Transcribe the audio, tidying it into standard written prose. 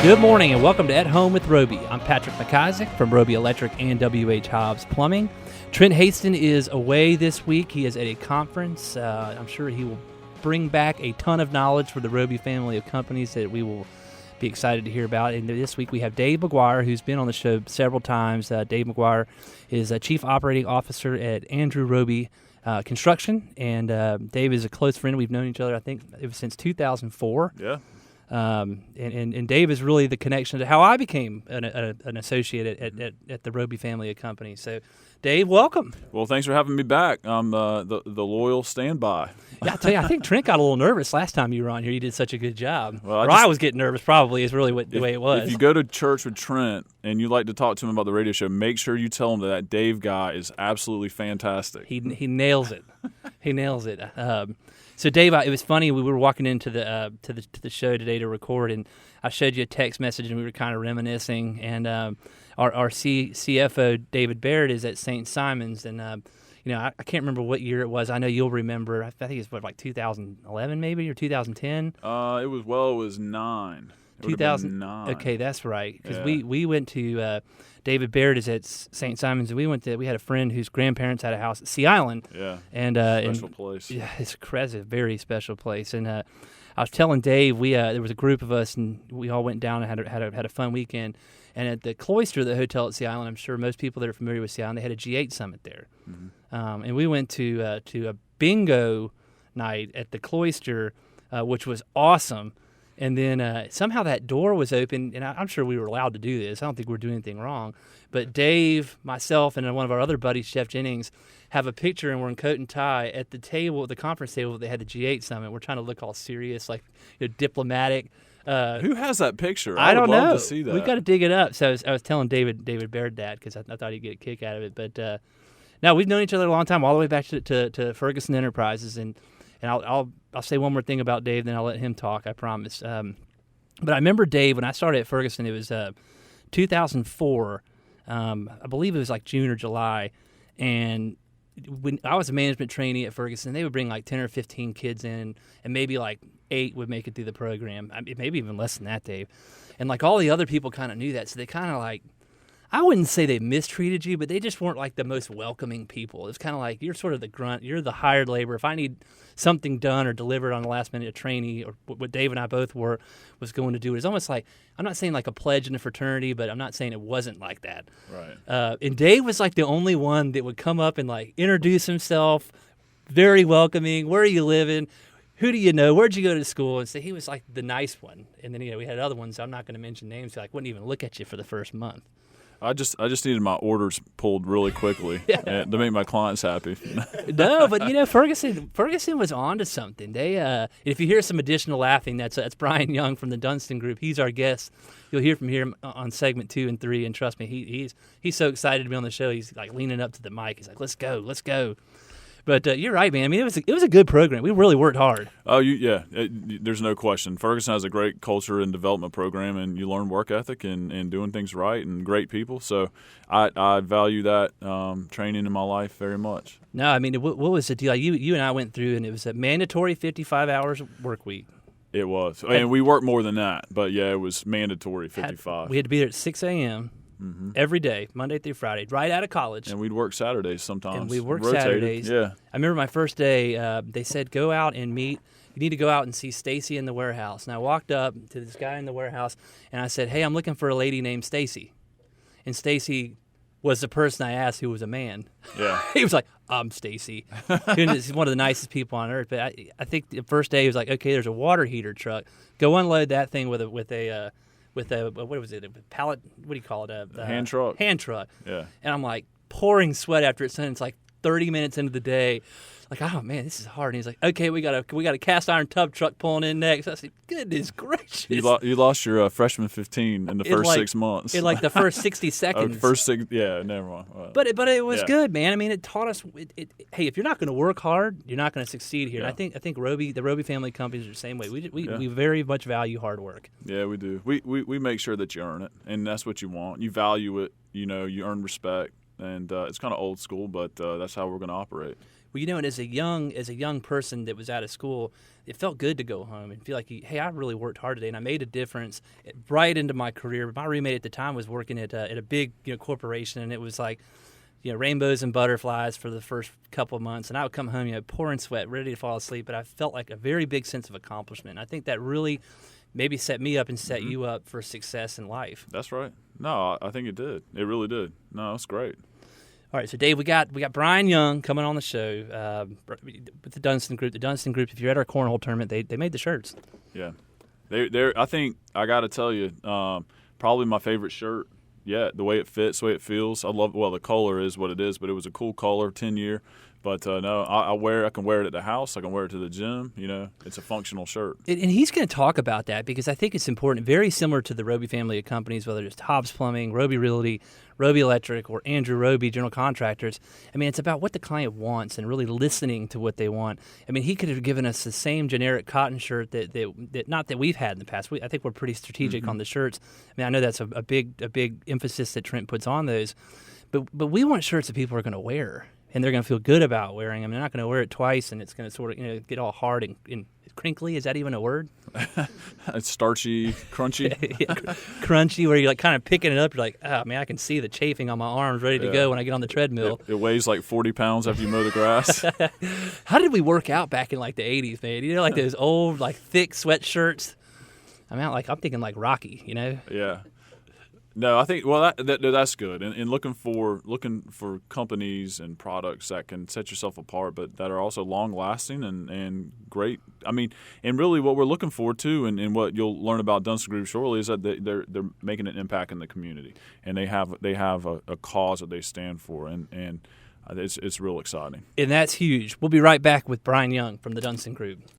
Good morning and welcome to At Home with Roby. I'm Patrick McIsaac from Roby Electric and W.H. Hobbs Plumbing. Trent Haston is away this week. He is at a conference. I'm sure he will bring back a ton of knowledge for the Roby family of companies that we will be excited to hear about. And this week we have Dave McGuire, who's been on the show several times. Dave McGuire is a Chief Operating Officer at Andrew Roby Construction. And Dave is a close friend. We've known each other, I think, it was since 2004. Yeah. And Dave is really the connection to how I became an associate at the Roby family of companies. So, Dave, welcome. Well, thanks for having me back. I'm the loyal standby. Yeah, I tell you, I think Trent got a little nervous last time you were on here. You did such a good job. Well, I was getting nervous. Probably is really the way it was. If you go to church with Trent and you like to talk to him about the radio show, make sure you tell him that Dave guy is absolutely fantastic. He nails it. He nails it. So, Dave, it was funny. We were walking into the show today to record, and I showed you a text message, and we were kind of reminiscing. And our CFO, David Barrett, is at St. Simon's, and I can't remember what year it was. I know you'll remember. I think it's like 2011 maybe or 2010. It was 9. 2009. Okay, that's right. Because we went to David Barrett is at St. Simon's, and we had a friend whose grandparents had a house at Sea Island. Yeah, and special place. Yeah, it's a very special place. And I was telling Dave, there was a group of us, and we all went down and had a fun weekend. And at the Cloister, the hotel at Sea Island, I'm sure most people that are familiar with Sea Island, they had a G8 summit there. Mm-hmm. And we went to a bingo night at the Cloister, which was awesome. And then somehow that door was open, and I'm sure we were allowed to do this. I don't think we're doing anything wrong. But Dave, myself, and one of our other buddies, Chef Jennings, have a picture, and we're in coat and tie at the table, the conference table. They had the G8 summit. We're trying to look all serious, like diplomatic. Who has that picture? I don't know. Love to see that. We've got to dig it up. So I was telling David Baird that because I thought he'd get a kick out of it. But no, we've known each other a long time, all the way back to Ferguson Enterprises, and I'll say one more thing about Dave, then I'll let him talk, I promise. But I remember Dave, when I started at Ferguson, it was 2004. I believe it was like June or July. And when I was a management trainee at Ferguson, they would bring like 10 or 15 kids in, and maybe like 8 would make it through the program. Maybe even less than that, Dave. And like all the other people kind of knew that, so they kind of like, I wouldn't say they mistreated you, but they just weren't like the most welcoming people. It was kind of like you're sort of the grunt, you're the hired labor. If I need something done or delivered on the last minute, a trainee, or what Dave and I both was going to do, it was almost like, I'm not saying like a pledge in a fraternity, but I'm not saying it wasn't like that. Right. And Dave was like the only one that would come up and like introduce himself, very welcoming. Where are you living? Who do you know? Where'd you go to school? And so he was like the nice one. And then we had other ones. I'm not going to mention names. Like wouldn't even look at you for the first month. I just needed my orders pulled really quickly to make my clients happy. No, but Ferguson was on to something. They if you hear some additional laughing, that's Brian Young from the Dunstan Group. He's our guest. You'll hear from him on segment 2 and 3, and trust me, he's so excited to be on the show. He's like leaning up to the mic. He's like, "Let's go." But you're right, man. I mean, it was a good program. We really worked hard. Oh, there's no question. Ferguson has a great culture and development program, and you learn work ethic and doing things right and great people. So I value that training in my life very much. No, I mean, what was the deal? You and I went through, and it was a mandatory 55 hours work week. It was. And we worked more than that, but, it was mandatory 55. We had to be there at 6 a.m., mm-hmm. every day, Monday through Friday, right out of college. And we'd work Saturdays sometimes. And we worked Rotated. Saturdays. Yeah. I remember my first day, they said, go out and meet. You need to go out and see Stacy in the warehouse. And I walked up to this guy in the warehouse, and I said, hey, I'm looking for a lady named Stacy. And Stacy was the person I asked who was a man. Yeah. He was like, I'm Stacy. He's one of the nicest people on earth. But I think the first day he was like, okay, there's a water heater truck. Go unload that thing with a what was it? A pallet? What do you call it? A hand truck. Hand truck. Yeah. And I'm like pouring sweat after it's done. It's like 30 minutes into the day. Like, oh man, this is hard. And he's like, okay, we got a cast iron tub truck pulling in next. I said, goodness gracious. You lost your freshman 15 in the first 6 months. In like the first 60 seconds. Never mind. But it was good, man. I mean, it taught us. Hey, if you're not going to work hard, you're not going to succeed here. Yeah. And I think the Roby family companies are the same way. We very much value hard work. Yeah, we do. We make sure that you earn it, and that's what you want. You value it. You earn respect, and it's kind of old school, but that's how we're going to operate. Well, and as a young person that was out of school, it felt good to go home and feel like, hey, I really worked hard today and I made a difference right into my career. My roommate at the time was working at a big corporation, and it was like, rainbows and butterflies for the first couple of months, and I would come home, pouring sweat, ready to fall asleep, but I felt like a very big sense of accomplishment. I think that really maybe set me up and set you up for success in life. That's right. No, I think it did. It really did. No, it's great. All right, so Dave, we got Brian Young coming on the show with the Dunston Group. The Dunston Group, if you're at our cornhole tournament, they made the shirts. Yeah, they're. I think I got to tell you, probably my favorite shirt. Yeah, the way it fits, the way it feels. I love. Well, the color is what it is, but it was a cool color, 10-year. But no, I can wear it at the house. I can wear it to the gym. It's a functional shirt. And he's going to talk about that because I think it's important. Very similar to the Roby family of companies, whether it's Hobbs Plumbing, Roby Realty, Roby Electric, or Andrew Roby General Contractors. I mean, it's about what the client wants and really listening to what they want. I mean, he could have given us the same generic cotton shirt that not that we've had in the past. I think we're pretty strategic on the shirts. I mean, I know that's a big emphasis that Trent puts on those, but we want shirts that people are going to wear. And they're going to feel good about wearing them. They're not going to wear it twice, and it's going to sort of get all hard and crinkly. Is that even a word? It's starchy, crunchy. Yeah, crunchy, where you're like kind of picking it up. You're like, oh, man, I can see the chafing on my arms ready to go when I get on the treadmill. It weighs like 40 pounds after you mow the grass. How did we work out back in like the 80s, man? Like those old, like thick sweatshirts. I mean, I'm thinking like Rocky, Yeah. No, I think that's good, and looking for companies and products that can set yourself apart, but that are also long lasting and great. I mean, and really what we're looking for too, and what you'll learn about Dunston Group shortly is that they're making an impact in the community, and they have a cause that they stand for, and it's real exciting. And that's huge. We'll be right back with Brian Young from the Dunston Group.